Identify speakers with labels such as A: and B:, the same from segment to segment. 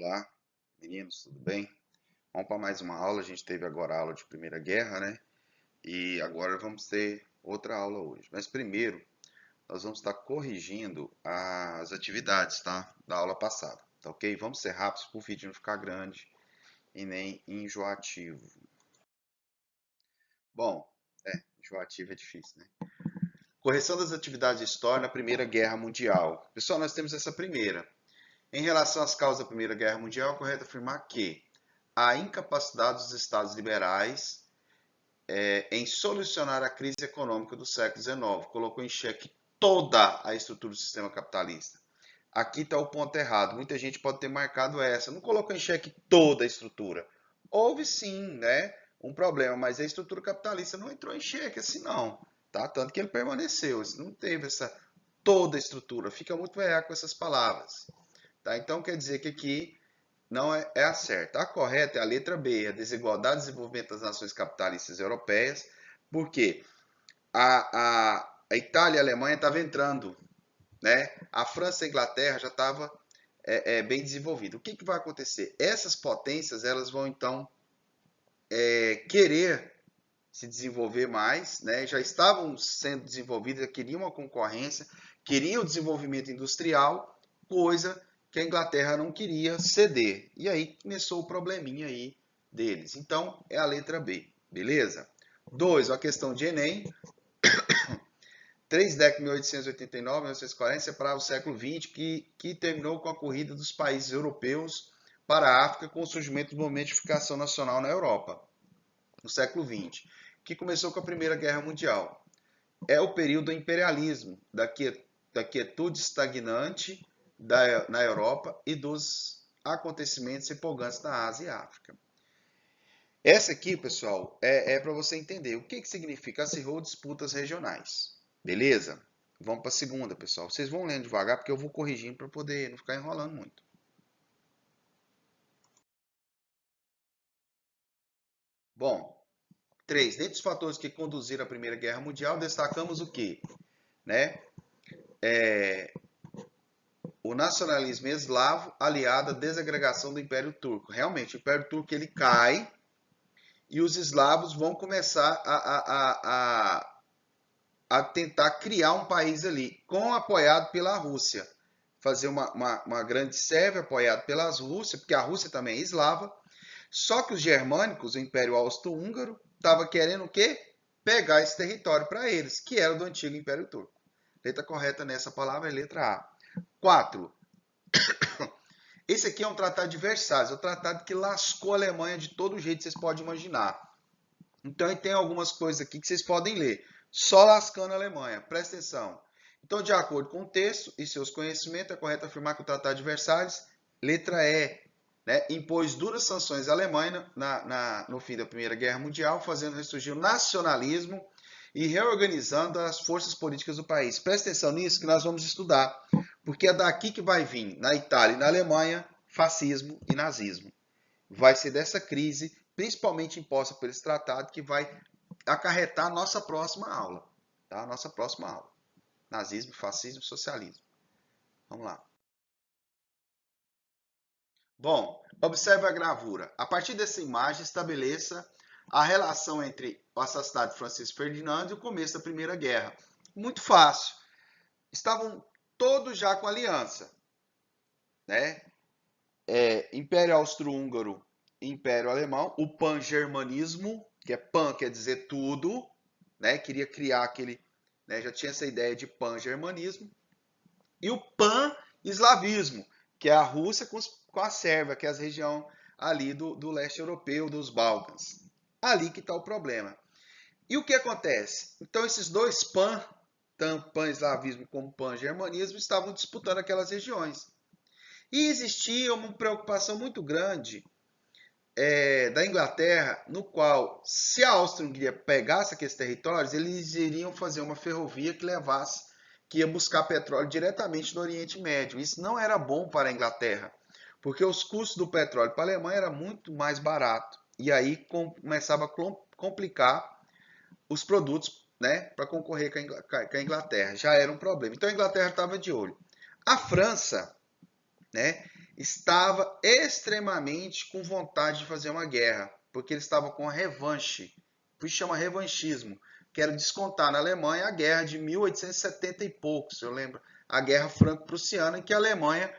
A: Olá, meninos, tudo bem? Vamos para mais uma aula. A gente teve agora a aula de Primeira Guerra, né? E agora vamos ter outra aula hoje. Mas primeiro, nós vamos estar corrigindo as atividades, tá? Da aula passada, tá ok? Vamos ser rápidos para o vídeo não ficar grande e nem enjoativo. Bom, enjoativo é difícil, né? Correção das atividades de história na Primeira Guerra Mundial. Pessoal, nós temos essa primeira. Em relação às causas da Primeira Guerra Mundial, é correto afirmar que a incapacidade dos Estados liberais em solucionar a crise econômica do século XIX colocou em xeque toda a estrutura do sistema capitalista. Aqui está o ponto errado. Muita gente pode ter marcado essa. Não colocou em xeque toda a estrutura. Houve sim, né, um problema, mas a estrutura capitalista não entrou em xeque assim não. Tá? Tanto que ele permaneceu. Não teve essa toda a estrutura. Fica muito errado com essas palavras. Tá? Então quer dizer que aqui não é a certa. A correta é a letra B, a desigualdade e desenvolvimento das nações capitalistas europeias, porque a Itália e a Alemanha estavam entrando, né? A França e a Inglaterra já estavam bem desenvolvidas. O que vai acontecer? Essas potências elas vão então querer se desenvolver mais, né? Já estavam sendo desenvolvidas, queriam uma concorrência, queriam o desenvolvimento industrial, coisa que a Inglaterra não queria ceder. E aí começou o probleminha aí deles. Então é a letra B, beleza? 2, a questão de Enem. 3 décadas, 1889, 1940, separava o século XX, que terminou com a corrida dos países europeus para a África com o surgimento do movimento de unificação nacional na Europa, no século XX, que começou com a Primeira Guerra Mundial. É o período do imperialismo, da quietude estagnante na Europa e dos acontecimentos empolgantes na Ásia e África. Essa aqui, pessoal, é para você entender o que significa acirrou disputas regionais. Beleza? Vamos para a segunda, pessoal. Vocês vão lendo devagar porque eu vou corrigindo para poder não ficar enrolando muito. Bom, 3. Dentre os fatores que conduziram à Primeira Guerra Mundial, destacamos o quê? Né? O nacionalismo eslavo aliado à desagregação do Império Turco. Realmente, o Império Turco ele cai e os eslavos vão começar a tentar criar um país ali, apoiado pela Rússia. Fazer uma grande Sérvia apoiada pelas Rússia, porque a Rússia também é eslava. Só que os germânicos, o Império Austro-Húngaro, estava querendo o quê? Pegar esse território para eles, que era do antigo Império Turco. Letra correta nessa palavra é letra A. 4. Esse aqui é um tratado de Versalhes, é o tratado que lascou a Alemanha de todo jeito que vocês podem imaginar. Então, tem algumas coisas aqui que vocês podem ler. Só lascando a Alemanha. Presta atenção. Então, de acordo com o texto e seus conhecimentos, é correto afirmar que o Tratado de Versalhes, letra E, né, impôs duras sanções à Alemanha no fim da Primeira Guerra Mundial, fazendo ressurgir o nacionalismo e reorganizando as forças políticas do país. Presta atenção nisso que nós vamos estudar, porque é daqui que vai vir, na Itália e na Alemanha, fascismo e nazismo. Vai ser dessa crise, principalmente imposta por esse tratado, que vai acarretar a nossa próxima aula. Tá? A nossa próxima aula. Nazismo, fascismo, socialismo. Vamos lá. Bom, observe a gravura. A partir dessa imagem, estabeleça a relação entre o assassinato de Francisco Ferdinando e o começo da Primeira Guerra. Muito fácil. Estavam todos já com aliança. Né? Império Austro-Húngaro e Império Alemão. O pan-germanismo, que é pan quer dizer tudo. Né? Queria criar aquele... Né? Já tinha essa ideia de pan-germanismo. E o pan-eslavismo, que é a Rússia com a Sérvia, que é a região ali do leste europeu, dos Balcãs. Ali que está o problema. E o que acontece? Então, esses dois tanto pan-eslavismo como pan-germanismo, estavam disputando aquelas regiões. E existia uma preocupação muito grande da Inglaterra, no qual, se a Áustria-Hungria pegasse aqueles territórios, eles iriam fazer uma ferrovia que ia buscar petróleo diretamente do Oriente Médio. Isso não era bom para a Inglaterra, porque os custos do petróleo para a Alemanha era muito mais barato. E aí começava a complicar os produtos, né, para concorrer com a Inglaterra. Já era um problema. Então a Inglaterra estava de olho. A França, né, estava extremamente com vontade de fazer uma guerra, porque ele estava com a revanche, por isso chama revanchismo, que era descontar na Alemanha a guerra de 1870 e poucos, eu lembro, a guerra franco-prussiana, em que a Alemanha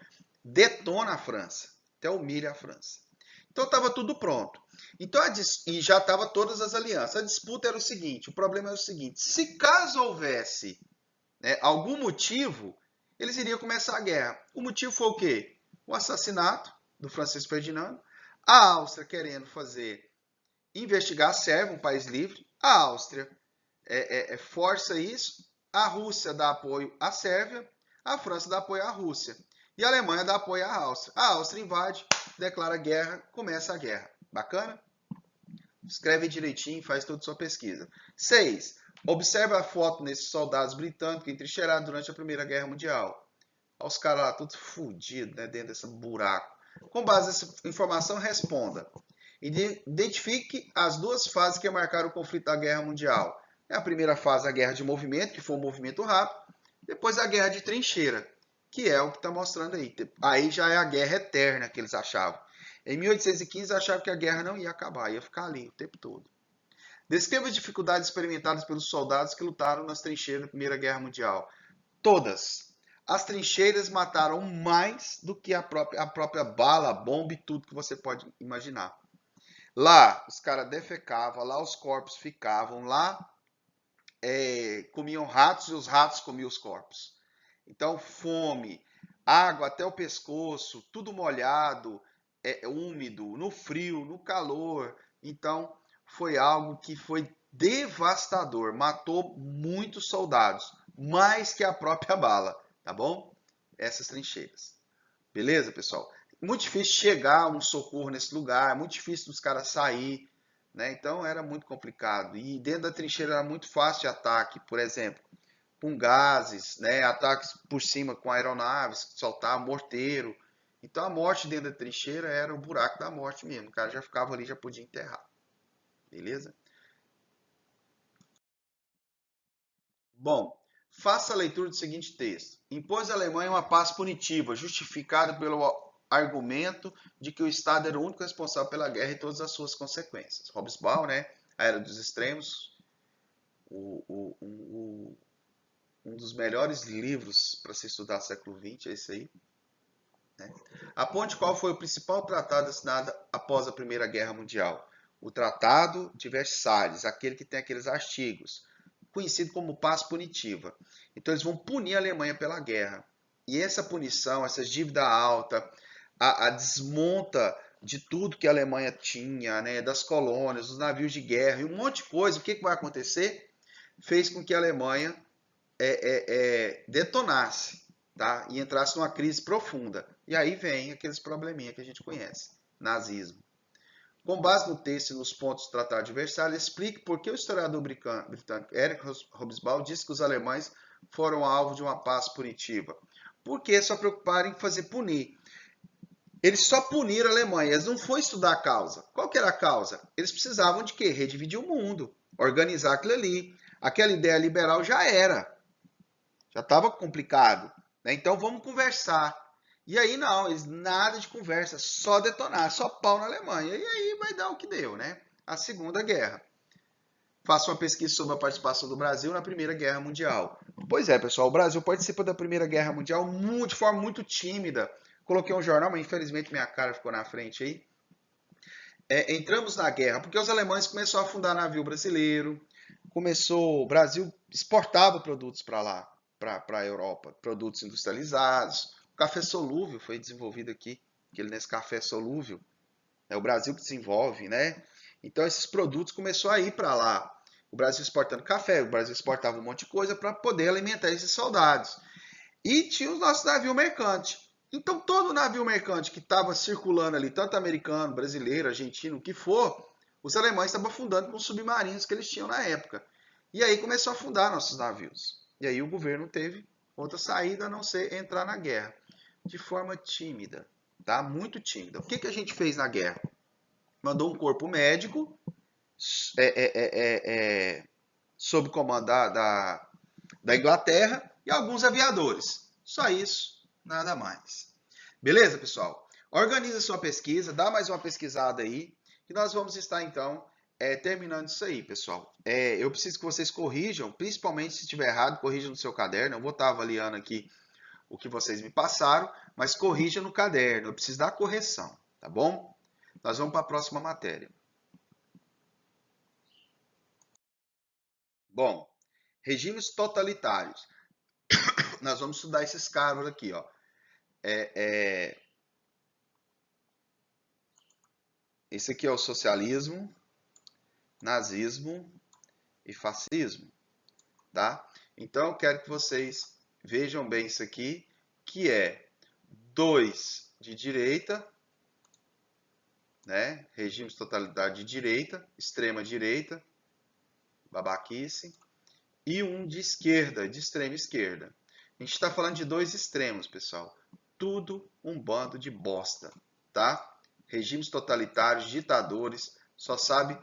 A: detona a França, até humilha a França. Então estava tudo pronto. Então, e já estava todas as alianças. A disputa era o seguinte, o problema era o seguinte, se caso houvesse, né, algum motivo, eles iriam começar a guerra. O motivo foi o quê? O assassinato do Francisco Ferdinando, a Áustria querendo investigar a Sérvia, um país livre, a Áustria força isso, a Rússia dá apoio à Sérvia, a França dá apoio à Rússia e a Alemanha dá apoio à Áustria. A Áustria invade, declara guerra, começa a guerra. Bacana? Escreve direitinho, faz toda a sua pesquisa. 6. Observa a foto nesses soldados britânicos entrincheirados durante a Primeira Guerra Mundial. Olha os caras lá, todos fodidos, né, dentro desse buraco. Com base nessa informação, responda. Identifique as duas fases que marcaram o conflito da Guerra Mundial. A primeira fase, a guerra de movimento, que foi um movimento rápido. Depois a guerra de trincheira, que é o que está mostrando aí. Aí já é a guerra eterna que eles achavam. Em 1815 achavam que a guerra não ia acabar, ia ficar ali o tempo todo. Descreva as dificuldades experimentadas pelos soldados que lutaram nas trincheiras da Primeira Guerra Mundial. Todas. As trincheiras mataram mais do que a própria bala, a bomba e tudo que você pode imaginar. Lá os caras defecavam, lá os corpos ficavam, lá comiam ratos e os ratos comiam os corpos. Então, fome, água até o pescoço, tudo molhado, úmido, no frio, no calor. Então, foi algo que foi devastador. Matou muitos soldados, mais que a própria bala, tá bom? Essas trincheiras. Beleza, pessoal? Muito difícil chegar um socorro nesse lugar, muito difícil dos caras sair, né? Então era muito complicado. E dentro da trincheira era muito fácil de ataque, por exemplo, com gases, né? Ataques por cima com aeronaves, soltar morteiro. Então a morte dentro da trincheira era o buraco da morte mesmo. O cara já ficava ali, já podia enterrar. Beleza? Bom, faça a leitura do seguinte texto. Impôs à Alemanha uma paz punitiva, justificada pelo argumento de que o Estado era o único responsável pela guerra e todas as suas consequências. Hobsbawm, né? A Era dos Extremos, um dos melhores livros para se estudar no século XX, é esse aí. Né? Aponte qual foi o principal tratado assinado após a Primeira Guerra Mundial. O Tratado de Versalhes, aquele que tem aqueles artigos, conhecido como paz punitiva. Então eles vão punir a Alemanha pela guerra. E essa punição, essa dívida alta, a desmonta de tudo que a Alemanha tinha, né, das colônias, dos navios de guerra e um monte de coisa, o que vai acontecer? Fez com que a Alemanha detonasse, tá? E entrasse numa crise profunda. E aí vem aqueles probleminha que a gente conhece, nazismo. Com base no texto e nos pontos do Tratado de Versalhes, explique por que o historiador britânico Eric Hobsbawm disse que os alemães foram alvo de uma paz punitiva. Porque só preocuparam em fazer punir. Eles só puniram a Alemanha, eles não foram estudar a causa. Qual que era a causa? Eles precisavam de quê? Redividir o mundo, organizar aquilo ali. Aquela ideia liberal já era. Já estava complicado. Né? Então vamos conversar. E aí não, eles nada de conversa, só detonar, só pau na Alemanha. E aí vai dar o que deu, né? A Segunda Guerra. Faça uma pesquisa sobre a participação do Brasil na Primeira Guerra Mundial. Pois é, pessoal, o Brasil participa da Primeira Guerra Mundial de forma muito tímida. Coloquei um jornal, mas infelizmente minha cara ficou na frente aí. Entramos na guerra porque os alemães começaram a afundar navio brasileiro. O Brasil exportava produtos para lá, para a Europa, produtos industrializados. O café solúvel foi desenvolvido aqui, aquele Nescafé solúvel. É o Brasil que desenvolve, né? Então esses produtos começaram a ir para lá. O Brasil exportando café, o Brasil exportava um monte de coisa para poder alimentar esses soldados. E tinha os nossos navios mercantes. Então todo navio mercante que estava circulando ali, tanto americano, brasileiro, argentino, o que for, os alemães estavam afundando com os submarinos que eles tinham na época. E aí começou a afundar nossos navios. E aí o governo teve outra saída a não ser entrar na guerra. De forma tímida, tá? Muito tímida. O que a gente fez na guerra? Mandou um corpo médico sob comando da Inglaterra e alguns aviadores. Só isso, nada mais. Beleza, pessoal? Organiza sua pesquisa, dá mais uma pesquisada aí, que nós vamos estar então terminando isso aí, pessoal. Eu preciso que vocês corrijam, principalmente se estiver errado, corrijam no seu caderno. Eu vou estar avaliando aqui o que vocês me passaram, mas corrija no caderno, eu preciso dar correção, tá bom? Nós vamos para a próxima matéria. Bom, regimes totalitários. Nós vamos estudar esses caras aqui, ó. Esse aqui é o socialismo, nazismo e fascismo, tá? Então eu quero que vocês vejam bem isso aqui, que é 2 de direita, né? Regimes totalitários de direita, extrema direita, babaquice, e um de esquerda, de extrema esquerda. A gente está falando de 2 extremos, pessoal. Tudo um bando de bosta, tá? Regimes totalitários, ditadores, só sabe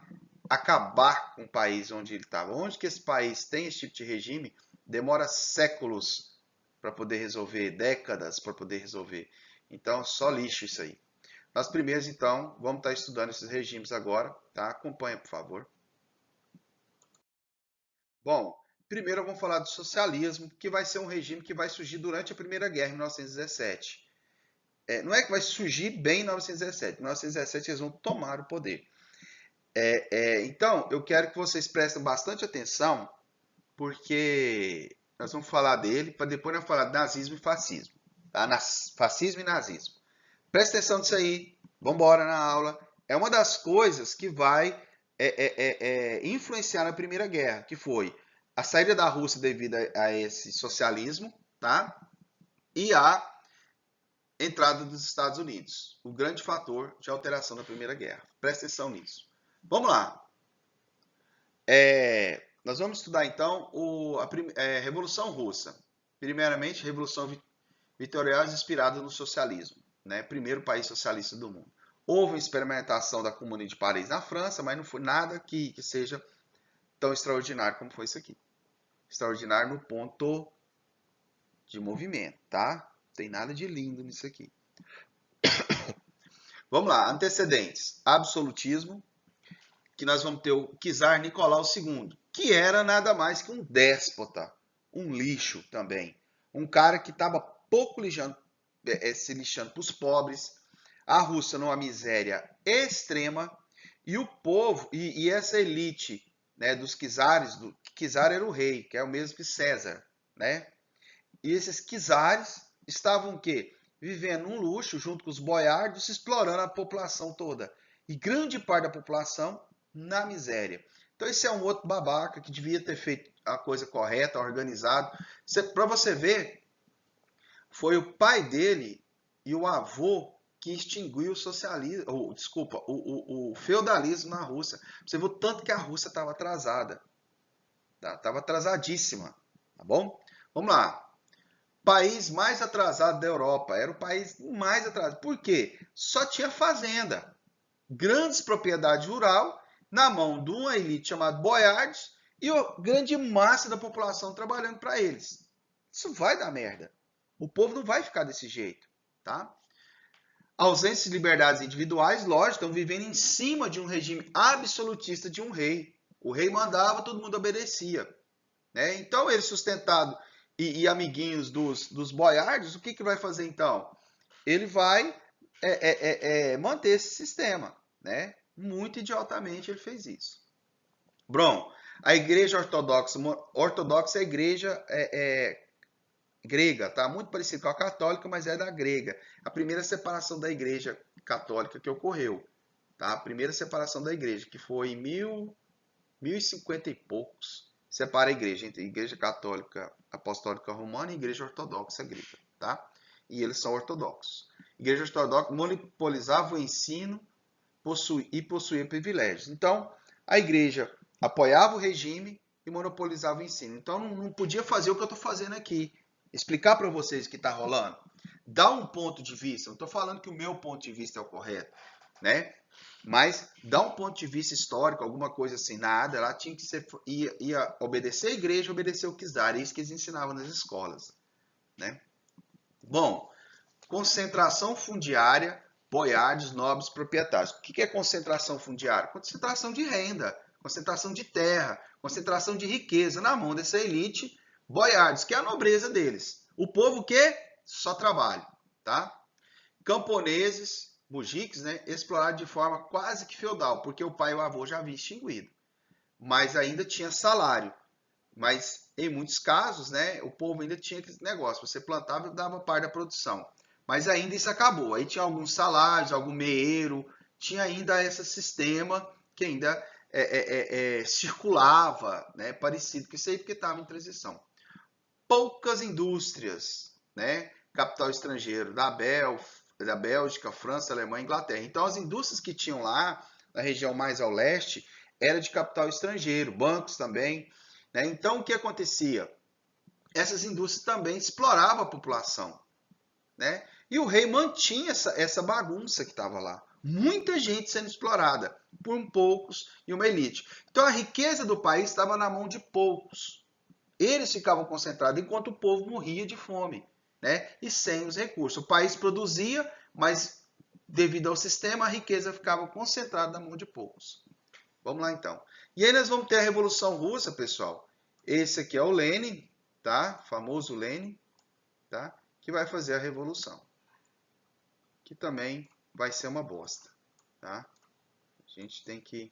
A: acabar com o país onde ele estava. Onde que esse país tem esse tipo de regime, demora séculos para poder resolver, décadas para poder resolver. Então, só lixo isso aí. Nós primeiros, então, vamos estar estudando esses regimes agora, tá? Acompanha, por favor. Bom, primeiro vamos falar do socialismo, que vai ser um regime que vai surgir durante a Primeira Guerra, em 1917. Não é que vai surgir bem em 1917. Em 1917 eles vão tomar o poder. Então, eu quero que vocês prestem bastante atenção, porque nós vamos falar dele, para depois nós falar de nazismo e fascismo. Tá? Fascismo e nazismo. Presta atenção nisso aí. Vamos embora na aula. É uma das coisas que vai influenciar na Primeira Guerra, que foi a saída da Rússia devido a esse socialismo, tá? E a entrada dos Estados Unidos. O grande fator de alteração da Primeira Guerra. Presta atenção nisso. Vamos lá. Nós vamos estudar então a Revolução Russa. Primeiramente, Revolução Vitoriosa inspirada no socialismo, né? Primeiro país socialista do mundo. Houve uma experimentação da Comune de Paris na França, mas não foi nada que seja tão extraordinário como foi isso aqui. Extraordinário no ponto de movimento, tá? Não tem nada de lindo nisso aqui. Vamos lá, antecedentes. Absolutismo, que nós vamos ter o czar Nicolau II, que era nada mais que um déspota, um lixo também. Um cara que estava pouco se lixando para os pobres, a Rússia numa miséria extrema, e o povo, e essa elite, né, dos czares, czar era o rei, que é o mesmo que César, né? E esses czares estavam o quê? Vivendo um luxo junto com os boiardos, explorando a população toda. E grande parte da população na miséria. Então esse é um outro babaca que devia ter feito a coisa correta, organizado. Para você ver, foi o pai dele e o avô que extinguiu o socialismo, o feudalismo na Rússia. Você viu o tanto que a Rússia estava atrasada. Estava atrasadíssima, tá bom? Vamos lá. País mais atrasado da Europa. Era o país mais atrasado. Por quê? Só tinha fazenda. Grandes propriedades rurais na mão de uma elite chamada boiardos e a grande massa da população trabalhando para eles. Isso vai dar merda. O povo não vai ficar desse jeito, tá? Ausência de liberdades individuais, lógico, estão vivendo em cima de um regime absolutista de um rei. O rei mandava, todo mundo obedecia, né? Então ele sustentado e amiguinhos dos boiardos, o que vai fazer então? Ele vai manter esse sistema, né? Muito idiotamente ele fez isso. Bom, a igreja ortodoxa é a igreja grega, tá? Muito parecido com a católica, mas é da grega. A primeira separação da igreja católica que ocorreu, tá? A primeira separação da igreja, que foi em 1050 e poucos, separa a igreja entre a igreja católica apostólica romana e a igreja ortodoxa grega, tá? E eles são ortodoxos. A igreja ortodoxa monopolizava o ensino e possuía privilégios. Então, a igreja apoiava o regime e monopolizava o ensino. Então, não podia fazer o que eu estou fazendo aqui. Explicar para vocês o que está rolando. Dar um ponto de vista. Não estou falando que o meu ponto de vista é o correto, né? Mas dar um ponto de vista histórico, alguma coisa assim, nada. Ela tinha que ser, ia obedecer a igreja, obedecer o czar. É isso que eles ensinavam nas escolas, né? Bom, concentração fundiária boiardos, nobres, proprietários. O que é concentração fundiária? Concentração de renda, concentração de terra, concentração de riqueza na mão dessa elite, boiardos, que é a nobreza deles. O povo que só trabalha, tá? Camponeses, mujiques, né, explorados de forma quase que feudal, porque o pai e o avô já haviam extinguido, mas ainda tinha salário. Mas em muitos casos, né, o povo ainda tinha esse negócio, você plantava e dava parte da produção. Mas ainda isso acabou. Aí tinha alguns salários, algum meeiro, tinha ainda esse sistema que ainda circulava, né, parecido com isso aí, porque estava em transição. Poucas indústrias, né, capital estrangeiro, da Bélgica, França, Alemanha, Inglaterra. Então as indústrias que tinham lá, na região mais ao leste, era de capital estrangeiro, bancos também. Né? Então o que acontecia? Essas indústrias também exploravam a população. Né? E o rei mantinha essa bagunça que estava lá. Muita gente sendo explorada por poucos e uma elite. Então a riqueza do país estava na mão de poucos. Eles ficavam concentrados enquanto o povo morria de fome, né? E sem os recursos. O país produzia, mas devido ao sistema, a riqueza ficava concentrada na mão de poucos. Vamos lá então. E aí nós vamos ter a Revolução Russa, pessoal. Esse aqui é o Lenin, tá? O famoso Lenin, tá? Que vai fazer a revolução. Que também vai ser uma bosta, tá? A gente tem que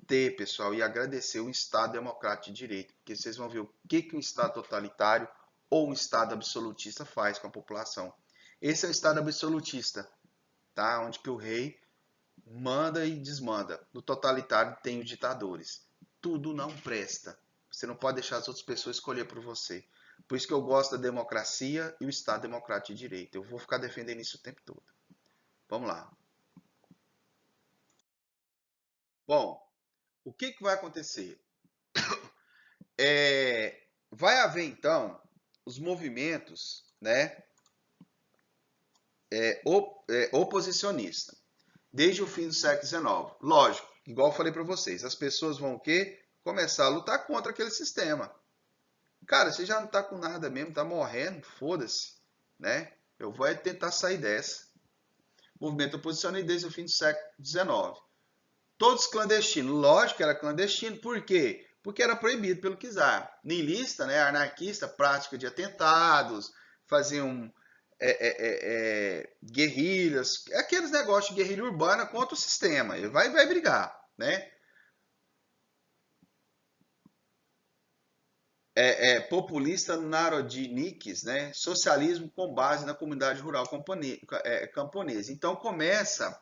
A: ter, pessoal, e agradecer o Estado Democrático de Direito, porque vocês vão ver o que um Estado totalitário ou um Estado absolutista faz com a população. Esse é o Estado absolutista, tá? Onde que o rei manda e desmanda. No totalitário tem os ditadores. Tudo não presta. Você não pode deixar as outras pessoas escolher por você. Por isso que eu gosto da democracia e o Estado Democrático de Direito. Eu vou ficar defendendo isso o tempo todo. Vamos lá. Bom, o que vai acontecer? Vai haver, então, os movimentos, né, oposicionistas, desde o fim do século XIX. Lógico, igual eu falei para vocês, as pessoas vão o quê? Começar a lutar contra aquele sistema. Cara, você já não tá com nada mesmo, tá morrendo, foda-se, né? Eu vou tentar sair dessa. Movimento oposicionista desde o fim do século XIX. Todos clandestinos. Lógico que era clandestino, por quê? Porque era proibido pelo czar. Niilista, né, anarquista, prática de atentados, faziam guerrilhas, aqueles negócios de guerrilha urbana contra o sistema. Ele vai brigar, né? Populista narodniks, né? Socialismo com base na comunidade rural camponesa. Então começa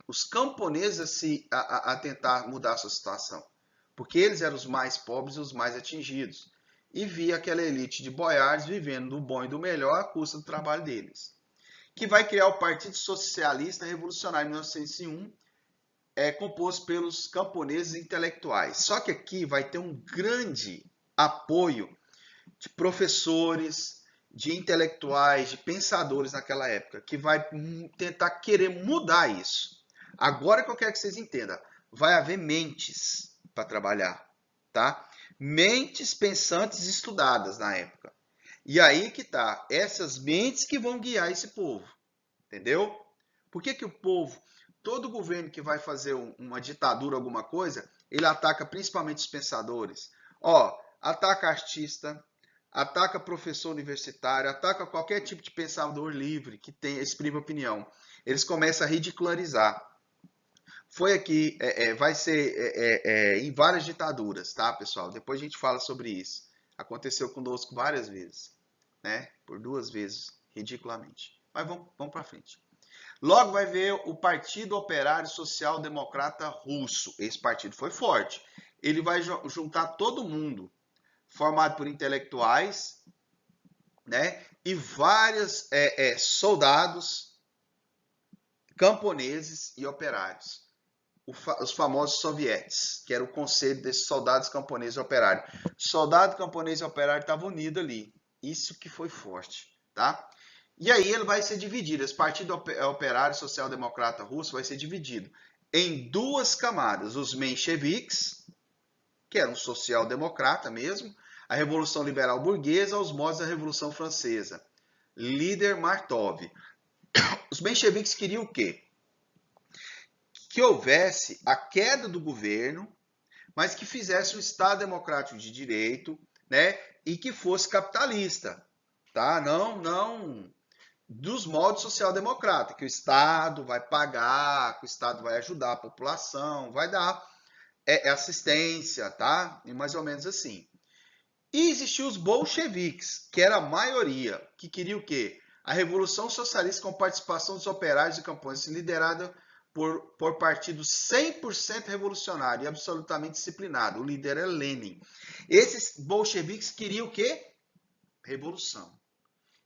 A: os camponeses a tentar mudar a sua situação, porque eles eram os mais pobres e os mais atingidos, e via aquela elite de boiardos vivendo do bom e do melhor à custa do trabalho deles, que vai criar o Partido Socialista Revolucionário em 1901, composto pelos camponeses intelectuais. Só que aqui vai ter um grande apoio de professores, de intelectuais, de pensadores naquela época, que vai tentar querer mudar isso. Agora que eu quero que vocês entendam, vai haver mentes para trabalhar, tá? Mentes pensantes estudadas na época. E aí que tá, essas mentes que vão guiar esse povo, entendeu? Por que que o povo, todo governo que vai fazer uma ditadura, alguma coisa, ele ataca principalmente os pensadores? Ó, ataca artista, ataca professor universitário, ataca qualquer tipo de pensador livre que exprime opinião. Eles começam a ridicularizar. Foi aqui, vai ser em várias ditaduras, tá, pessoal? Depois a gente fala sobre isso. Aconteceu conosco várias vezes, né? Por 2 vezes, ridiculamente. Mas vamos para frente. Logo vai ver o Partido Operário Social Democrata Russo. Esse partido foi forte. Ele vai juntar todo mundo, formado por intelectuais, né? E vários soldados, camponeses e operários. Os famosos sovietes, que era o conselho desses soldados camponeses e operários. Soldado, camponês e operário estavam unidos ali. Isso que foi forte, tá? E aí ele vai ser dividido. Esse Partido Operário Social Democrata Russo vai ser dividido em 2 camadas. Os mencheviques, que eram social-democrata mesmo, a Revolução Liberal Burguesa, aos modos da Revolução Francesa. Líder Martov. Os mencheviques queriam o quê? Que houvesse a queda do governo, mas que fizesse um Estado democrático de direito, né? E que fosse capitalista, tá? Não dos modos social-democrata, que o Estado vai pagar, que o Estado vai ajudar a população, vai dar assistência, tá? E mais ou menos assim. E existiam os bolcheviques, que era a maioria, que queria o quê? A Revolução Socialista com participação dos operários e camponeses, liderada por partido 100% revolucionário e absolutamente disciplinado. O líder é Lenin. Esses bolcheviques queriam o quê? Revolução.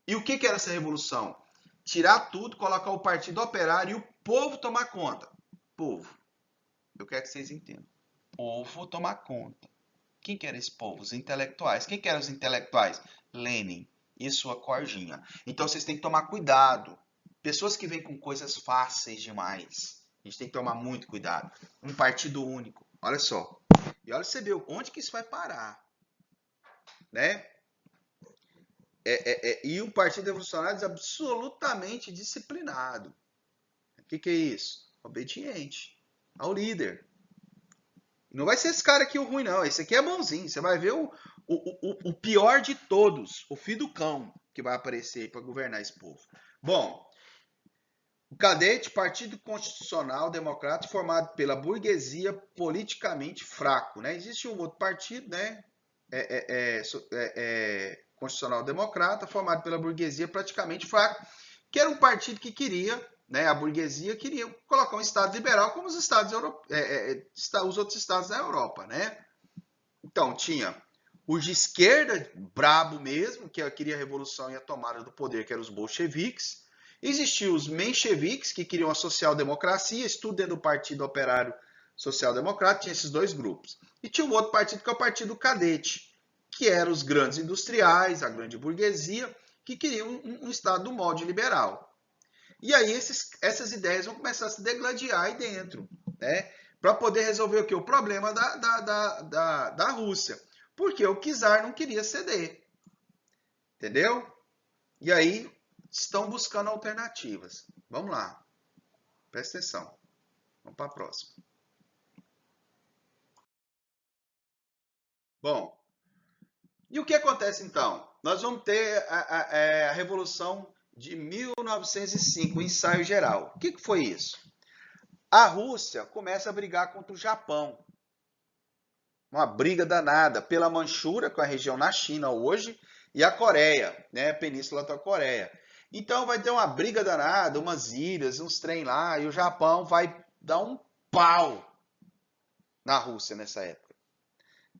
A: E o que era essa revolução? Tirar tudo, colocar o partido operário e o povo tomar conta. Povo. Eu quero que vocês entendam. Povo tomar conta. Quem que era esse povo? Os intelectuais. Quem que eram os intelectuais? Lenin e sua corjinha. Então vocês têm que tomar cuidado. Pessoas que vêm com coisas fáceis demais. A gente tem que tomar muito cuidado. Um partido único. Olha só. E olha você vê onde que isso vai parar. Né? E o Partido Revolucionário é absolutamente disciplinado. O que é isso? Obediente ao líder. Não vai ser esse cara aqui o ruim, não. Esse aqui é bonzinho. Você vai ver o pior de todos, o filho do cão, que vai aparecer para governar esse povo. Bom, o Cadete, Partido Constitucional Democrata, formado pela burguesia politicamente fraco. Né? Existe um outro partido, né? Constitucional Democrata, formado pela burguesia praticamente fraco, que era um partido que queria, né, a burguesia queria colocar um Estado liberal como os Estados os outros Estados da Europa, né? Então, tinha os de esquerda, brabo mesmo, que queria a revolução e a tomada do poder, que eram os bolcheviques. Existiam os mencheviques, que queriam a social-democracia, isso tudo dentro do Partido Operário Social-Democrata, tinha esses dois grupos. E tinha um outro partido, que é o Partido Cadete, que eram os grandes industriais, a grande burguesia, que queriam um Estado do molde liberal. E aí essas ideias vão começar a se degladiar aí dentro, né? Para poder resolver o quê? O problema da Rússia. Porque o czar não queria ceder. Entendeu? E aí estão buscando alternativas. Vamos lá. Presta atenção. Vamos para a próxima. Bom, e o que acontece então? Nós vamos ter a Revolução de 1905, o ensaio geral. O que foi isso? A Rússia começa a brigar contra o Japão. Uma briga danada pela Manchúria, com a região na China hoje, e a Coreia, né, a Península da Coreia. Então vai ter uma briga danada, umas ilhas, uns trem lá, e o Japão vai dar um pau na Rússia nessa época.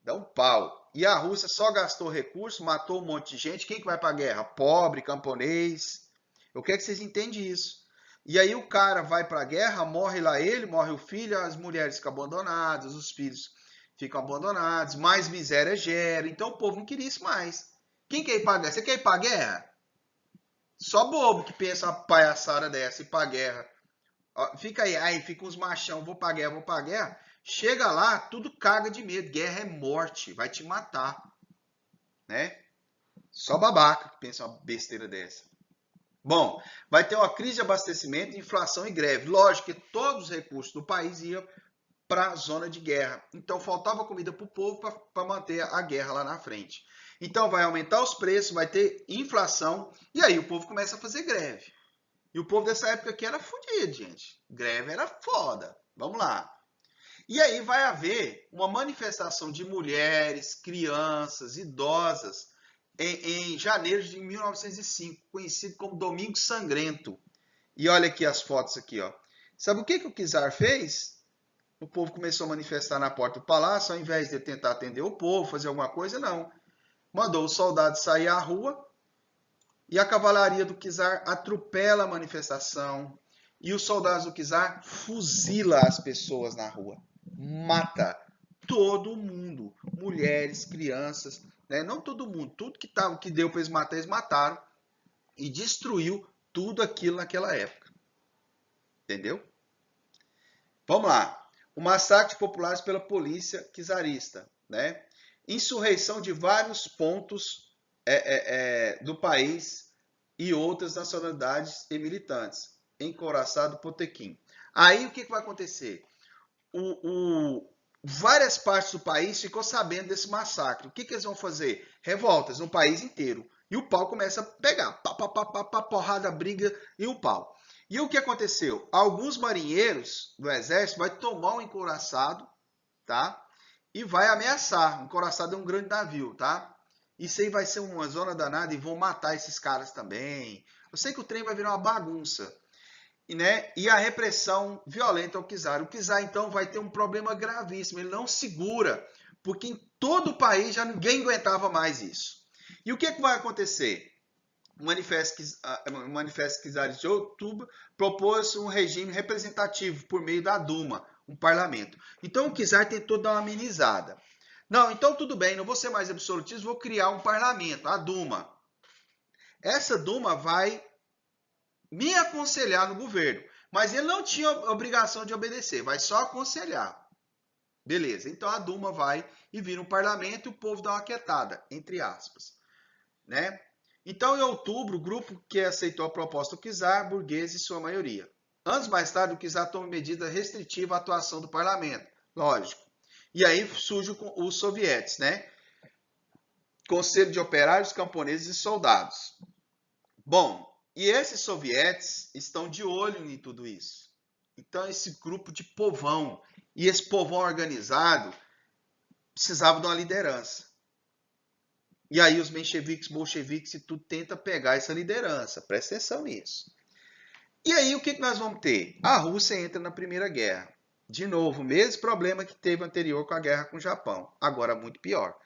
A: Dá um pau. E a Rússia só gastou recursos, matou um monte de gente. Quem que vai para a guerra? Pobre, camponês. Eu quero que vocês entendam isso. E aí o cara vai para a guerra, morre lá ele, morre o filho, as mulheres ficam abandonadas, os filhos ficam abandonados, mais miséria gera. Então o povo não queria isso mais. Quem quer ir para a guerra? Você quer ir para a guerra? Só bobo que pensa uma palhaçada dessa, ir para a guerra. Fica aí, fica uns machão, vou para a guerra, vou para a guerra. Chega lá, tudo caga de medo. Guerra é morte, vai te matar. Né? Só babaca que pensa uma besteira dessa. Bom, vai ter uma crise de abastecimento, inflação e greve. Lógico que todos os recursos do país iam para a zona de guerra. Então faltava comida para o povo para manter a guerra lá na frente. Então vai aumentar os preços, vai ter inflação e aí o povo começa a fazer greve. E o povo dessa época aqui era fodido, gente. Greve era foda. Vamos lá. E aí vai haver uma manifestação de mulheres, crianças, idosas em janeiro de 1905, conhecido como Domingo Sangrento. E olha aqui as fotos aqui, ó. Sabe o que o czar fez? O povo começou a manifestar na porta do palácio, ao invés de tentar atender o povo, fazer alguma coisa, não. Mandou os soldados sair à rua e a cavalaria do czar atropela a manifestação e os soldados do czar fuzila as pessoas na rua. Mata todo mundo, mulheres, crianças, né? Não todo mundo, tudo que deu para eles matar, eles mataram e destruiu tudo aquilo naquela época. Entendeu? Vamos lá. O massacre de populares pela polícia czarista, né? Insurreição de vários pontos do país e outras nacionalidades e militantes. encouraçado Potemkin. Aí o que vai acontecer? Várias partes do país ficou sabendo desse massacre. O que eles vão fazer? Revoltas no país inteiro. E o pau começa a pegar. Pá, pá, pá, pá, pá, porrada, briga e o pau. E o que aconteceu? Alguns marinheiros do exército vai tomar um encouraçado, tá? E vai ameaçar. O encouraçado é um grande navio, tá? Isso aí vai ser uma zona danada e vão matar esses caras também. Eu sei que o trem vai virar uma bagunça. Né? E a repressão violenta ao czar. O czar, então, vai ter um problema gravíssimo. Ele não segura, porque em todo o país já ninguém aguentava mais isso. E o que vai acontecer? O Manifesto Czares de outubro propôs um regime representativo por meio da Duma, um parlamento. Então o czar tentou dar uma amenizada. Não, então tudo bem, não vou ser mais absolutista, vou criar um parlamento, a Duma. Essa Duma vai me aconselhar no governo, mas ele não tinha obrigação de obedecer, vai só aconselhar. Beleza, então a Duma vai e vira um parlamento e o povo dá uma quietada, entre aspas. Né? Então, em outubro, o grupo que aceitou a proposta do czar, burgueses em sua maioria. Anos mais tarde, o czar toma medida restritiva à atuação do parlamento, lógico. E aí surge os sovietes, né? Conselho de Operários, Camponeses e Soldados. Bom, e esses sovietes estão de olho em tudo isso. Então, esse grupo de povão, e esse povão organizado, precisava de uma liderança. E aí os mencheviques, bolcheviques e tudo tenta pegar essa liderança. Presta atenção nisso. E aí o que nós vamos ter? A Rússia entra na Primeira Guerra. De novo, o mesmo problema que teve anterior com a guerra com o Japão. Agora muito pior.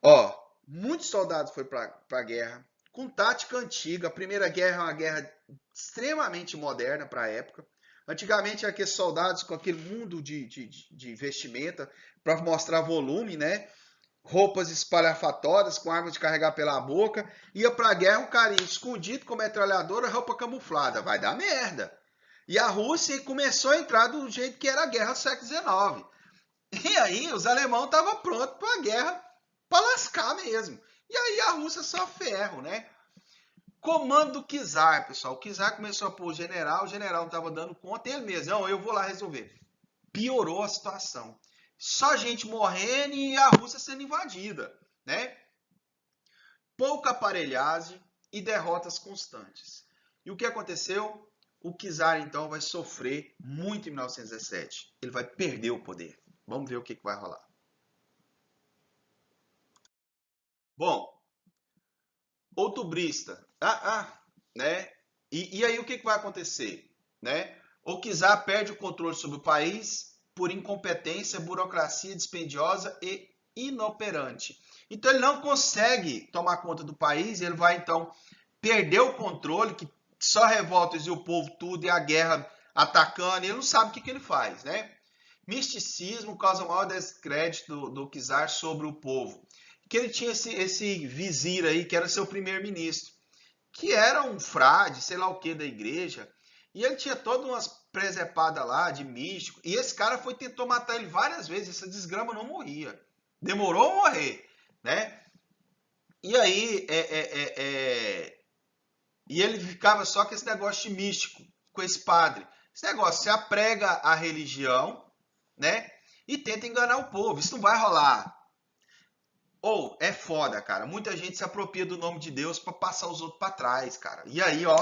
A: Ó, muitos soldados foram para a guerra com tática antiga. A Primeira Guerra é uma guerra extremamente moderna para a época. Antigamente, aqueles soldados com aquele mundo de vestimenta para mostrar volume, né? Roupas espalhafatoras, com armas de carregar pela boca. Ia para a guerra um carinha escondido com metralhadora, roupa camuflada. Vai dar merda. E a Rússia começou a entrar do jeito que era a guerra do século XIX. E aí os alemães estavam prontos para a guerra, para lascar mesmo. E aí a Rússia só ferro, né? Comando do czar, pessoal. O czar começou a pôr o general não estava dando conta, ele mesmo, não, eu vou lá resolver. Piorou a situação. Só gente morrendo e a Rússia sendo invadida, né? Pouca aparelhagem e derrotas constantes. E o que aconteceu? O czar, então, vai sofrer muito em 1917. Ele vai perder o poder. Vamos ver o que vai rolar. Bom, outubrista. Né? E aí o que vai acontecer? Né? O czar perde o controle sobre o país por incompetência, burocracia dispendiosa e inoperante. Então ele não consegue tomar conta do país, ele vai então perder o controle, que só revoltas e o povo tudo, e a guerra atacando, ele não sabe o que ele faz, né? Misticismo causa maior descrédito do czar sobre o povo. Que ele tinha esse vizir aí, que era seu primeiro-ministro, que era um frade, sei lá o que, da igreja, e ele tinha todas umas presepadas lá de místico, e esse cara tentou matar ele várias vezes, essa desgrama não morria. Demorou a morrer, né? E aí, e ele ficava só com esse negócio de místico, com esse padre. Esse negócio, você aprega a religião, né? E tenta enganar o povo, isso não vai rolar. Ou, é foda, cara. Muita gente se apropria do nome de Deus para passar os outros para trás, cara. E aí, ó,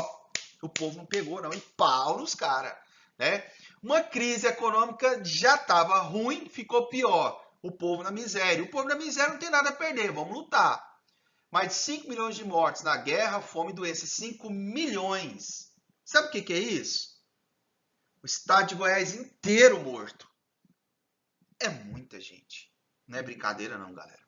A: o povo não pegou, não. E pau nos caras, né? Uma crise econômica já estava ruim, ficou pior. O povo na miséria. O povo na miséria não tem nada a perder, vamos lutar. Mais de 5 milhões de mortes na guerra, fome e doença. 5 milhões. Sabe o que é isso? O estado de Goiás inteiro morto. É muita gente. Não é brincadeira não, galera.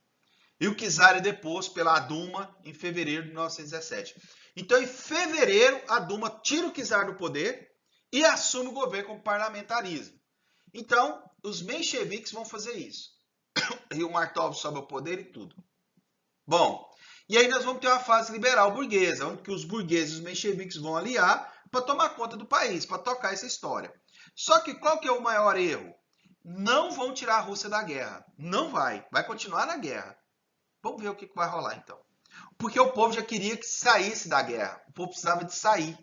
A: E o czar é deposto pela Duma em fevereiro de 1917. Então, em fevereiro, a Duma tira o czar do poder e assume o governo como parlamentarismo. Então, os mencheviques vão fazer isso. E o Martov sobe ao poder e tudo. Bom, e aí nós vamos ter uma fase liberal burguesa, onde os burgueses e os mencheviques vão aliar para tomar conta do país, para tocar essa história. Só que qual que é o maior erro? Não vão tirar a Rússia da guerra. Não vai. Vai continuar na guerra. Vamos ver o que vai rolar, então. Porque o povo já queria que saísse da guerra. O povo precisava de sair.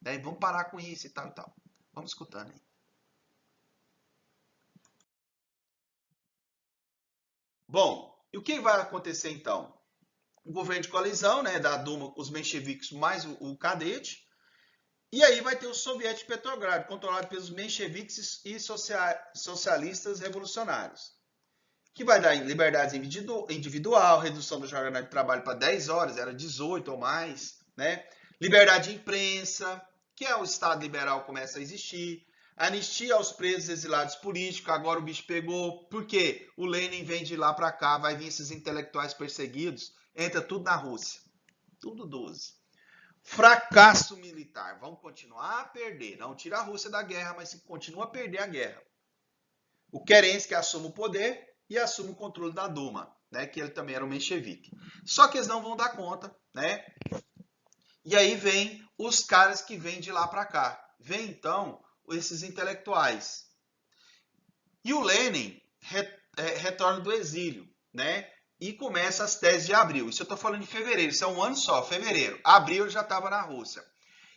A: né? Vamos parar com isso e tal e tal. Vamos escutando aí. Bom, e o que vai acontecer então? O governo de coalizão, né, da Duma, os mencheviques mais o cadete, e aí vai ter o soviético Petrogrado, controlado pelos mencheviques e socialistas revolucionários, que vai dar liberdade individual, redução da jornada de trabalho para 10 horas, era 18 ou mais, né? Liberdade de imprensa, que é o Estado liberal começa a existir, anistia aos presos exilados políticos, agora o bicho pegou, porque o Lenin vem de lá para cá, vai vir esses intelectuais perseguidos, entra tudo na Rússia, tudo 12. Fracasso militar, vão continuar a perder, não tira a Rússia da guerra, mas continua a perder a guerra. O Kerensky assume o poder e assume o controle da Duma, né, que ele também era um menchevique. Só que eles não vão dar conta, né? E aí vem os caras que vêm de lá para cá. Vem então esses intelectuais. E o Lenin retorna do exílio, né? E começa as teses de abril. Isso eu estou falando de fevereiro, isso é um ano só, fevereiro. Abril ele já estava na Rússia.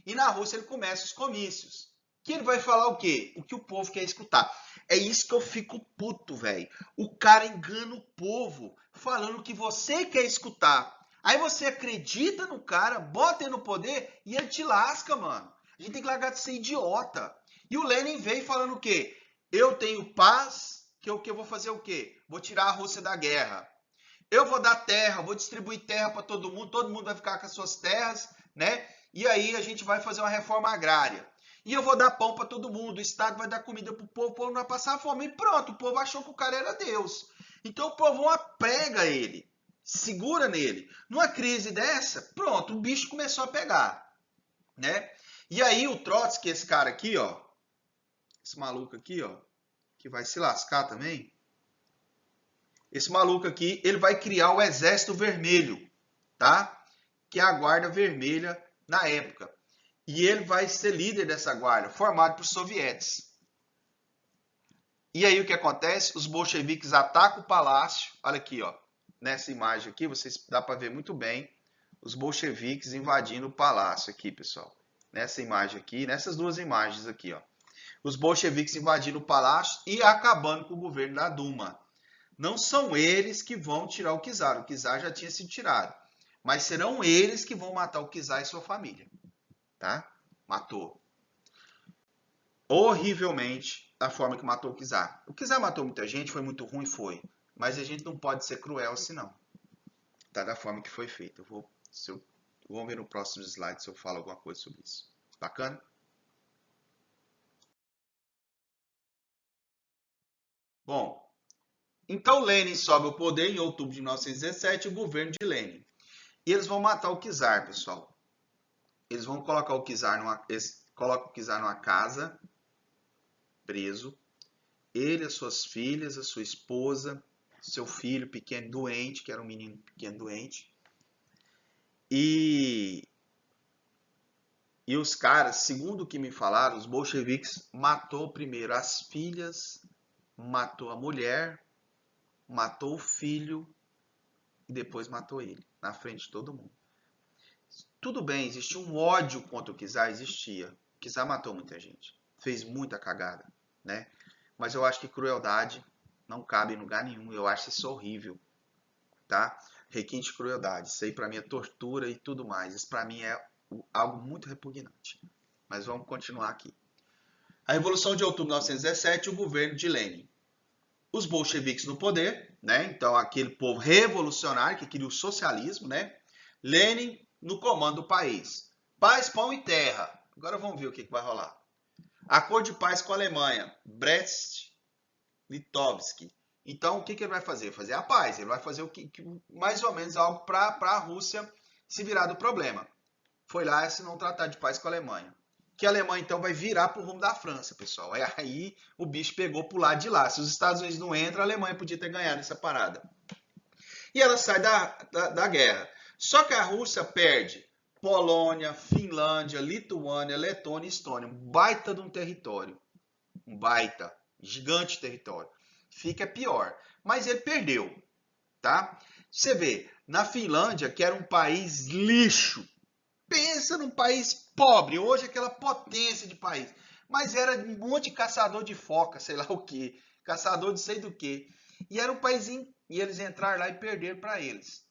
A: E na Rússia ele começa os comícios. Que ele vai falar o quê? O que o povo quer escutar. É isso que eu fico puto, velho. O cara engana o povo falando o que você quer escutar. Aí você acredita no cara, bota ele no poder e ele te lasca, mano. A gente tem que largar de ser idiota. E o Lenin veio falando o quê? Eu tenho paz, que eu vou fazer o quê? Vou tirar a Rússia da guerra. Eu vou dar terra, vou distribuir terra para todo mundo vai ficar com as suas terras, né? E aí a gente vai fazer uma reforma agrária. E eu vou dar pão para todo mundo, o Estado vai dar comida para o povo não vai passar fome. E pronto, o povo achou que o cara era Deus. Então o povo prega ele, segura nele. Numa crise dessa, pronto, o bicho começou a pegar, né? E aí o Trotsky, esse cara aqui, ó, esse maluco aqui, ó, que vai se lascar também. Esse maluco aqui, ele vai criar o Exército Vermelho, tá? Que é a Guarda Vermelha na época. E ele vai ser líder dessa guarda, formado por sovietes. E aí o que acontece? Os bolcheviques atacam o palácio. Olha aqui, ó. Nessa imagem aqui, vocês dá para ver muito bem os bolcheviques invadindo o palácio aqui, pessoal. Nessa imagem aqui, nessas duas imagens aqui, ó. Os bolcheviques invadindo o palácio e acabando com o governo da Duma. Não são eles que vão tirar o czar. O czar já tinha sido tirado. Mas serão eles que vão matar o czar e sua família. Tá? Matou. Horrivelmente a forma que matou o czar. O czar matou muita gente, foi muito ruim, foi. Mas a gente não pode ser cruel assim, não. Tá? Da forma que foi feito. Vamos ver no próximo slide se eu falo alguma coisa sobre isso. Bacana? Bom, então Lenin sobe ao poder em outubro de 1917, o governo de Lenin. E eles vão matar o czar, pessoal. Eles vão colocar o czar numa casa, preso. Ele, as suas filhas, a sua esposa, seu filho pequeno doente, que era um menino pequeno doente. E os caras, segundo o que me falaram, os bolcheviques matou primeiro as filhas, matou a mulher, matou o filho e depois matou ele, na frente de todo mundo. Tudo bem, existia um ódio contra o czar, existia. O czar matou muita gente, fez muita cagada, né? Mas eu acho que crueldade não cabe em lugar nenhum, eu acho isso horrível, tá? Requinte de crueldade, isso aí pra mim é tortura e tudo mais, isso pra mim é algo muito repugnante. Mas vamos continuar aqui. A Revolução de Outubro de 1917, o governo de Lenin. Os bolcheviques no poder, né? Então aquele povo revolucionário que queria o socialismo, né? Lenin no comando do país. Paz, pão e terra. Agora vamos ver o que vai rolar. Acordo de paz com a Alemanha. Brest-Litovsk. Então o que ele vai fazer? Fazer a paz. Ele vai fazer mais ou menos algo para a Rússia se virar do problema. Foi lá e assinou um tratado de paz com a Alemanha. Que a Alemanha então vai virar para o rumo da França, pessoal. Aí o bicho pegou para o lado de lá. Se os Estados Unidos não entram, a Alemanha podia ter ganhado essa parada. E ela sai da guerra. Só que a Rússia perde Polônia, Finlândia, Lituânia, Letônia e Estônia. Um baita de um território. Um baita, gigante território. Fica pior. Mas ele perdeu, tá? Você vê, na Finlândia, que era um país lixo. Pensa num país pobre, hoje é aquela potência de país. Mas era um monte de caçador de foca, sei lá o quê, caçador de sei do quê. E era um paísinho, e eles entraram lá e perderam para eles.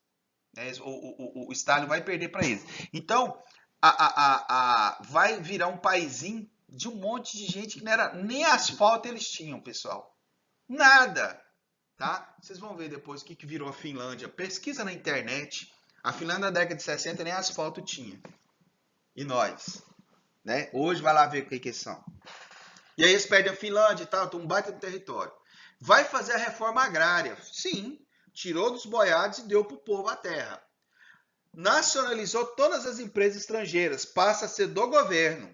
A: O Stalin vai perder para eles. Então, vai virar um paísinho de um monte de gente que não era nem asfalto eles tinham, pessoal. Nada. Tá? Vocês vão ver depois o que virou a Finlândia. Pesquisa na internet. A Finlândia na década de 60 nem asfalto tinha. E nós? Né? Hoje vai lá ver o que são. E aí eles perdem a Finlândia e tal, um baita do território. Vai fazer a reforma agrária. Sim, tirou dos boiados e deu para o povo a terra. Nacionalizou todas as empresas estrangeiras, passa a ser do governo.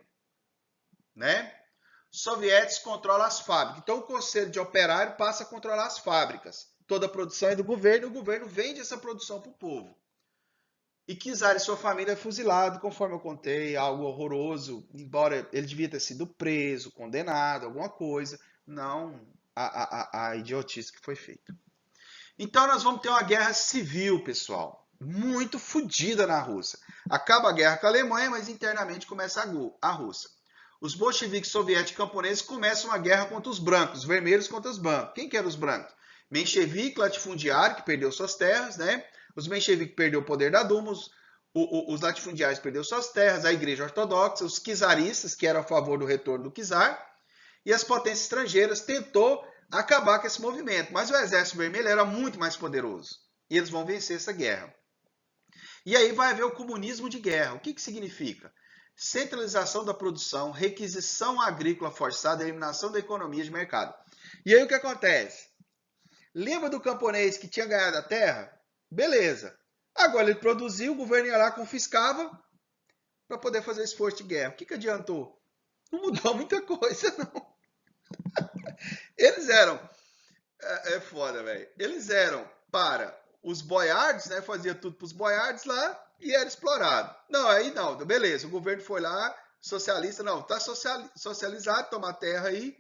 A: Né? Soviéticos controlam as fábricas. Então o Conselho de Operário passa a controlar as fábricas. Toda a produção é do governo e o governo vende essa produção para o povo. E Czar e sua família é fuzilado, conforme eu contei, algo horroroso, embora ele devia ter sido preso, condenado, alguma coisa. Não a idiotice que foi feita. Então nós vamos ter uma guerra civil, pessoal, muito fodida na Rússia. Acaba a guerra com a Alemanha, mas internamente começa a Rússia. Os bolcheviques soviéticos camponeses começam uma guerra contra os brancos, os vermelhos contra os brancos. Quem que eram os brancos? Menchevique, latifundiário, que perdeu suas terras, né? Os mencheviques perdeu o poder da Duma, os latifundiários perderam suas terras, a igreja ortodoxa, os czaristas, que eram a favor do retorno do czar, e as potências estrangeiras tentou acabar com esse movimento. Mas o exército vermelho era muito mais poderoso. E eles vão vencer essa guerra. E aí vai haver o comunismo de guerra. O que significa? Centralização da produção, requisição agrícola forçada, eliminação da economia de mercado. E aí o que acontece? Lembra do camponês que tinha ganhado a terra? Beleza. Agora ele produziu, o governo ia lá, confiscava para poder fazer esforço de guerra. O que adiantou? Não mudou muita coisa, não. Eles eram... É foda, velho. Eles eram para os boiardos, né? Fazia tudo para os boiardos lá e era explorado. Não, aí não. Beleza, o governo foi lá, socialista, não, tá socializado, toma terra aí,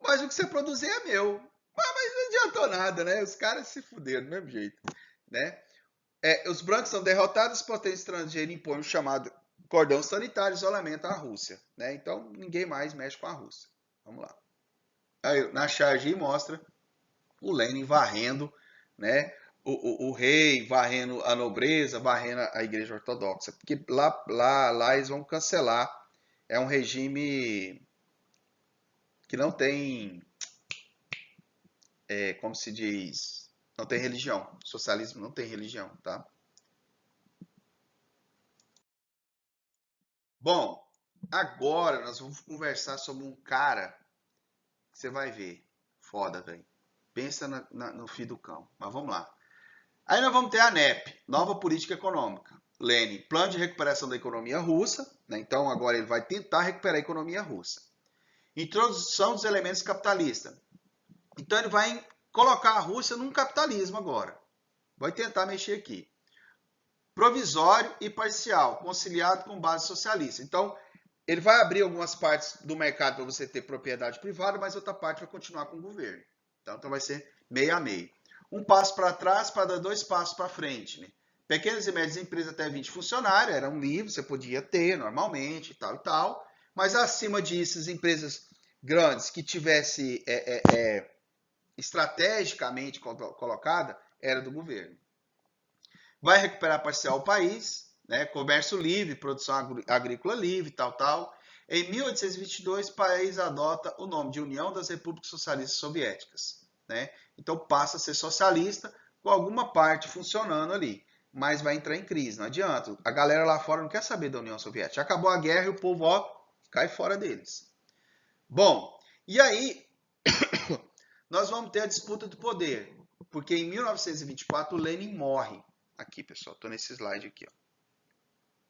A: mas o que você produzir é meu. Mas não adiantou nada, né? Os caras se fuderam do mesmo jeito, né? Os brancos são derrotados, as potências estrangeiras impõem o chamado cordão sanitário, isolamento à Rússia, né? Então ninguém mais mexe com a Rússia. Vamos lá. Aí, na charge mostra o Lenin varrendo, né? O rei varrendo a nobreza, varrendo a igreja ortodoxa. Porque lá eles vão cancelar. É um regime que não tem, como se diz, não tem religião. O socialismo não tem religião, tá? Bom, agora nós vamos conversar sobre um cara que você vai ver. Foda, velho. Pensa no fio do cão. Mas vamos lá. Aí nós vamos ter a NEP, Nova Política Econômica. Lenin, Plano de Recuperação da Economia Russa. Né? Então agora ele vai tentar recuperar a economia russa. Introdução dos elementos capitalistas. Então ele vai colocar a Rússia num capitalismo agora. Vai tentar mexer aqui. Provisório e parcial, conciliado com base socialista. Então ele vai abrir algumas partes do mercado para você ter propriedade privada, mas outra parte vai continuar com o governo. Então vai ser meio a meio. Um passo para trás para dar 2 passos para frente. Né? Pequenas e médias empresas até 20 funcionários, eram livres, você podia ter normalmente e tal. Mas acima disso, as empresas grandes que tivesse estrategicamente colocada, era do governo. Vai recuperar parcial o país, né? Comércio livre, produção agrícola livre, tal. Em 1822, o país adota o nome de União das Repúblicas Socialistas Soviéticas. Né? Então passa a ser socialista com alguma parte funcionando ali. Mas vai entrar em crise, não adianta. A galera lá fora não quer saber da União Soviética. Acabou a guerra e o povo cai fora deles. Bom, e aí nós vamos ter a disputa do poder. Porque em 1924 o Lenin morre. Aqui, pessoal, estou nesse slide aqui. Ó.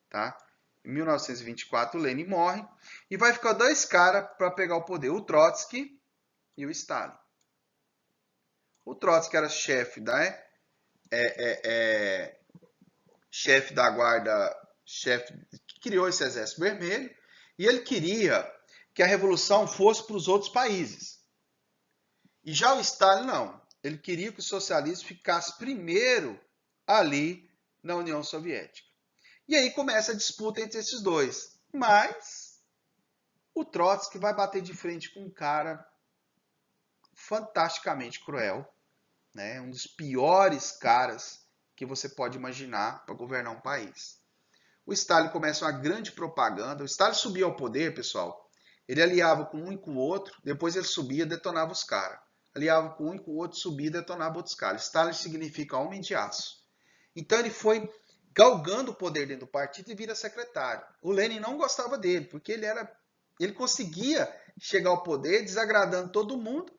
A: Tá? Em 1924 o Lenin morre. E vai ficar 2 caras para pegar o poder. O Trotsky e o Stalin. O Trotsky era chefe chefe da guarda, chefe que criou esse exército vermelho, e ele queria que a revolução fosse para os outros países. E já o Stalin não. Ele queria que o socialismo ficasse primeiro ali na União Soviética. E aí começa a disputa entre esses dois. Mas o Trotsky vai bater de frente com um cara fantasticamente cruel, né? Um dos piores caras que você pode imaginar para governar um país. O Stalin começa uma grande propaganda. O Stalin subia ao poder, pessoal. Ele aliava com um e com o outro, depois ele subia, detonava os caras. Aliava com um e com o outro, subia, detonava outros caras. Stalin significa homem de aço. Então ele foi galgando o poder dentro do partido e vira secretário. O Lenin não gostava dele, porque ele conseguia chegar ao poder desagradando todo mundo,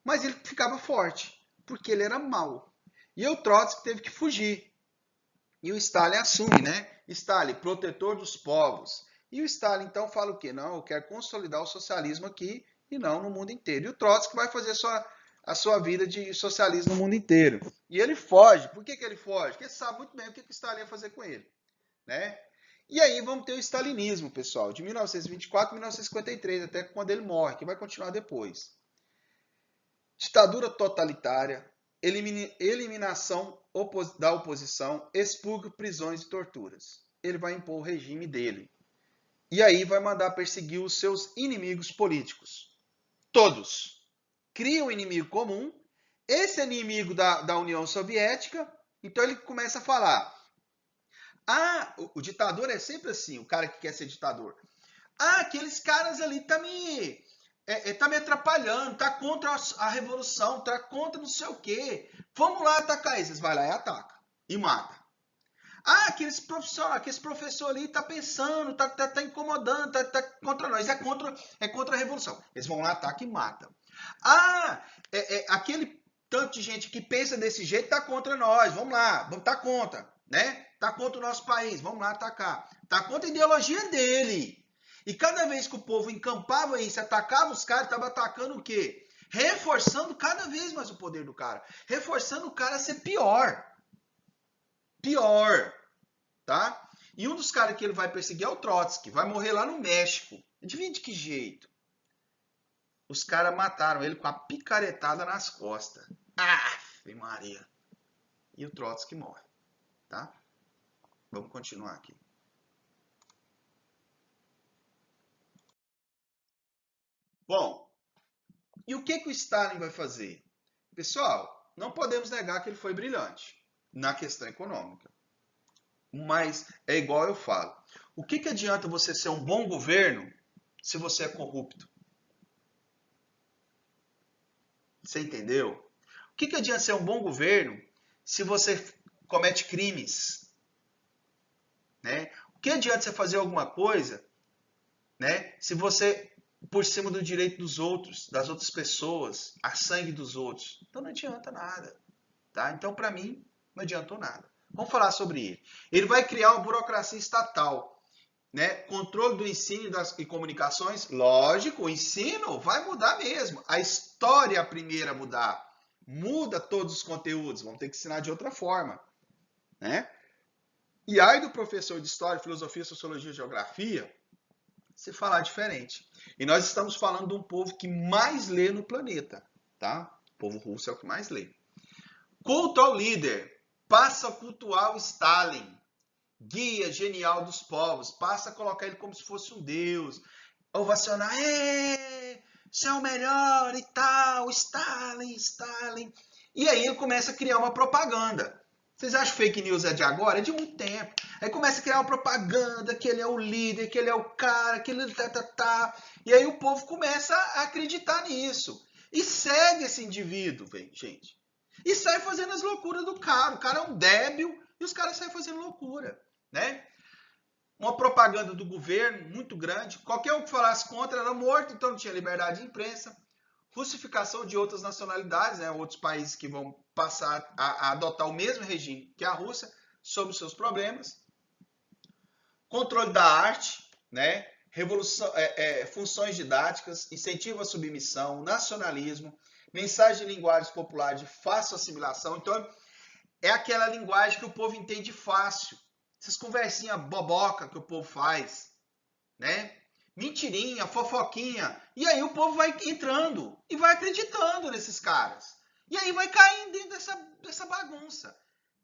A: mas ele ficava forte, porque ele era mau. E o Trotsky teve que fugir. E o Stalin assume, né? Stalin, protetor dos povos. E o Stalin então fala o quê? Não, eu quero consolidar o socialismo aqui e não no mundo inteiro. E o Trotsky vai fazer a sua vida de socialismo no mundo inteiro. E ele foge. Por que ele foge? Porque ele sabe muito bem o que o Stalin ia fazer com ele, né? E aí vamos ter o stalinismo, pessoal, de 1924 a 1953, até quando ele morre, que vai continuar depois. Ditadura totalitária, eliminação da oposição, expurgo, prisões e torturas. Ele vai impor o regime dele. E aí vai mandar perseguir os seus inimigos políticos. Todos. Cria um inimigo comum. Esse inimigo da União Soviética. Então ele começa a falar. O ditador é sempre assim, o cara que quer ser ditador. Aqueles caras ali tá me atrapalhando, tá contra a revolução, tá contra não sei o quê. Vamos lá atacar eles. Vai lá e ataca. E mata. Aqueles professor ali tá pensando, tá incomodando, tá contra nós. É contra a revolução. Eles vão lá, atacam e matam. Aquele tanto de gente que pensa desse jeito tá contra nós. Vamos lá, tá contra, né? Tá contra o nosso país. Vamos lá atacar. Tá contra a ideologia dele. E cada vez que o povo encampava isso, atacava os caras, estava atacando o quê? Reforçando cada vez mais o poder do cara. Reforçando o cara a ser pior. Pior. Tá? E um dos caras que ele vai perseguir é o Trotsky. Vai morrer lá no México. Adivinha de que jeito? Os caras mataram ele com a picaretada nas costas. Ave Maria. E o Trotsky morre. Tá? Vamos continuar aqui. Bom, e o que o Stalin vai fazer? Pessoal, não podemos negar que ele foi brilhante na questão econômica. Mas é igual eu falo. O que adianta você ser um bom governo se você é corrupto? Você entendeu? O que adianta ser um bom governo se você comete crimes? Né? O que adianta você fazer alguma coisa, né, se você por cima do direito dos outros, das outras pessoas, a sangue dos outros? Então não adianta nada. Tá? Então, para mim, não adiantou nada. Vamos falar sobre ele. Ele vai criar uma burocracia estatal. Né? Controle do ensino e comunicações. Lógico, o ensino vai mudar mesmo. A história é a primeira a mudar. Muda todos os conteúdos. Vamos ter que ensinar de outra forma. Né? E aí do professor de História, Filosofia, Sociologia e Geografia, se falar diferente. E nós estamos falando de um povo que mais lê no planeta. Tá? O povo russo é o que mais lê. Culto ao líder. Passa a cultuar o Stalin. Guia genial dos povos. Passa a colocar ele como se fosse um deus. Ovacionar. Você é o melhor e tal. Stalin, Stalin. E aí ele começa a criar uma propaganda. Vocês acham que fake news é de agora? É de muito tempo. Aí começa a criar uma propaganda que ele é o líder, que ele é o cara, que ele tá. E aí o povo começa a acreditar nisso. E segue esse indivíduo, gente. E sai fazendo as loucuras do cara. O cara é um débil e os caras saem fazendo loucura. Né? Uma propaganda do governo muito grande. Qualquer um que falasse contra era morto, então não tinha liberdade de imprensa. Russificação de outras nacionalidades, né? Outros países que vão passar a adotar o mesmo regime que a Rússia, sobre os seus problemas. Controle da arte, né? Funções didáticas, incentivo à submissão, nacionalismo, mensagem de linguagens populares de fácil assimilação. Então, é aquela linguagem que o povo entende fácil. Essas conversinhas boboca que o povo faz, né? Mentirinha, fofoquinha. E aí o povo vai entrando e vai acreditando nesses caras. E aí vai caindo dentro dessa bagunça.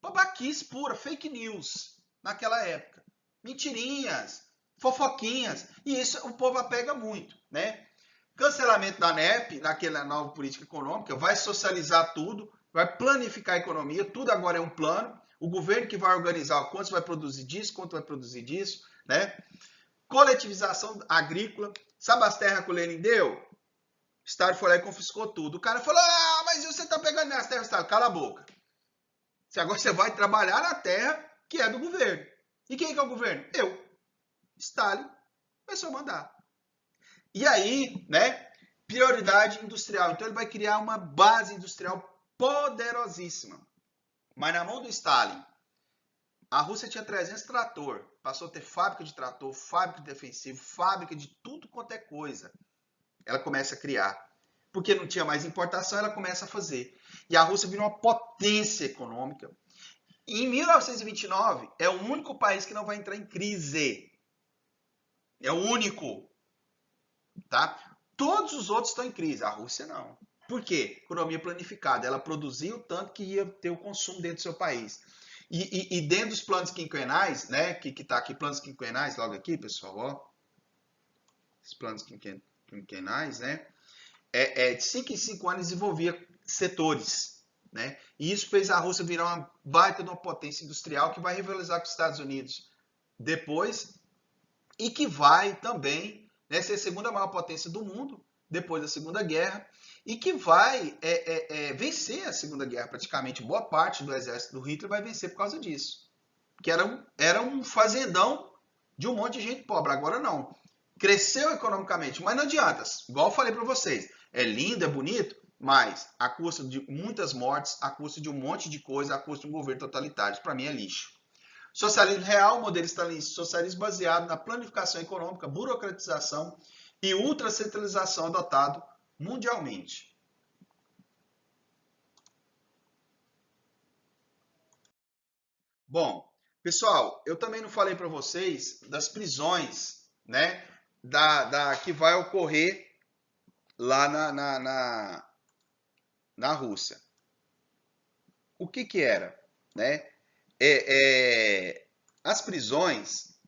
A: Babaquice pura, fake news naquela época. Mentirinhas, fofoquinhas. E isso o povo apega muito, né? Cancelamento da NEP, naquela nova política econômica, vai socializar tudo, vai planificar a economia, tudo agora é um plano. O governo que vai organizar quanto vai produzir disso, quanto vai produzir disso, né? Coletivização agrícola. Sabe as terras que o Lenin deu? O Estado foi lá e confiscou tudo. O cara falou, mas você está pegando minhas terras, Estado. Cala a boca. Agora você vai trabalhar na terra que é do governo. E quem que é o governo? Eu. Stalin começou a mandar. E aí, né? Prioridade industrial. Então ele vai criar uma base industrial poderosíssima. Mas na mão do Stalin, a Rússia tinha 300 trator, passou a ter fábrica de trator, fábrica de defensivo, fábrica de tudo quanto é coisa. Ela começa a criar. Porque não tinha mais importação, ela começa a fazer. E a Rússia virou uma potência econômica. E em 1929, é o único país que não vai entrar em crise. É o único. Tá? Todos os outros estão em crise, a Rússia não. Por quê? Economia planificada. Ela produzia o tanto que ia ter o consumo dentro do seu país. E dentro dos planos quinquenais, né? Que está aqui, planos quinquenais, logo aqui, pessoal, ó. Os planos quinquenais, né? De 5 em 5 anos desenvolvia setores, né? E isso fez a Rússia virar uma baita de uma potência industrial que vai rivalizar com os Estados Unidos depois e que vai também, né, ser a segunda maior potência do mundo depois da Segunda Guerra e que vai vencer a Segunda Guerra praticamente. Boa parte do exército do Hitler vai vencer por causa disso. Que era um fazendão de um monte de gente pobre. Agora não. Cresceu economicamente, mas não adianta. Igual eu falei para vocês. É lindo, é bonito, mas a custa de muitas mortes, a custa de um monte de coisa, a custa de um governo totalitário. Para mim é lixo. Socialismo real, modelo stalinista, socialismo baseado na planificação econômica, burocratização e ultracentralização adotado mundialmente. Bom, pessoal, eu também não falei para vocês das prisões, né, que vai ocorrer lá na Rússia. O que era, né? As prisões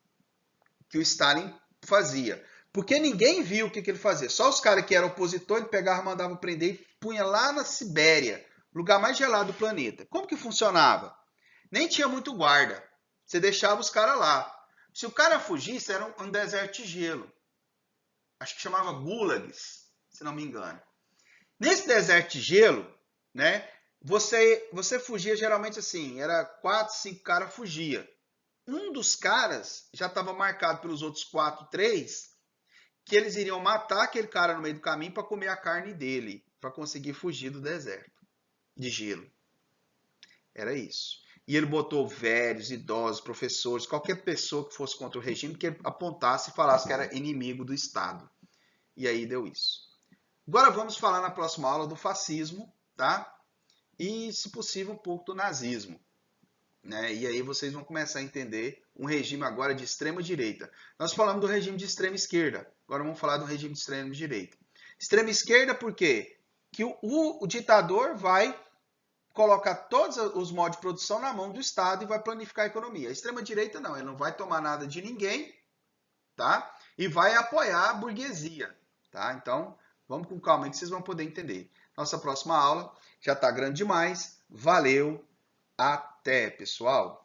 A: que o Stalin fazia. Porque ninguém viu o que ele fazia. Só os caras que eram opositores, ele pegava, mandava prender e punha lá na Sibéria, lugar mais gelado do planeta. Como que funcionava? Nem tinha muito guarda. Você deixava os caras lá. Se o cara fugisse, era um deserto de gelo. Acho que chamava gulags, se não me engano. Nesse deserto de gelo, né, você fugia geralmente assim, era 4, 5 caras fugia. Um dos caras já estava marcado pelos outros 4, 3, que eles iriam matar aquele cara no meio do caminho para comer a carne dele, para conseguir fugir do deserto de gelo. Era isso. E ele botou velhos, idosos, professores, qualquer pessoa que fosse contra o regime, que apontasse e falasse que era inimigo do Estado. E aí deu isso. Agora vamos falar na próxima aula do fascismo, tá? E, se possível, um pouco do nazismo. Né? E aí vocês vão começar a entender um regime agora de extrema direita. Nós falamos do regime de extrema esquerda, agora vamos falar do regime de extrema direita. Extrema esquerda por quê? Que o ditador vai colocar todos os modos de produção na mão do Estado e vai planificar a economia. A extrema direita não, ele não vai tomar nada de ninguém, tá? E vai apoiar a burguesia, tá? Então, vamos com calma aí que vocês vão poder entender. Nossa próxima aula já está grande demais. Valeu! Até, pessoal!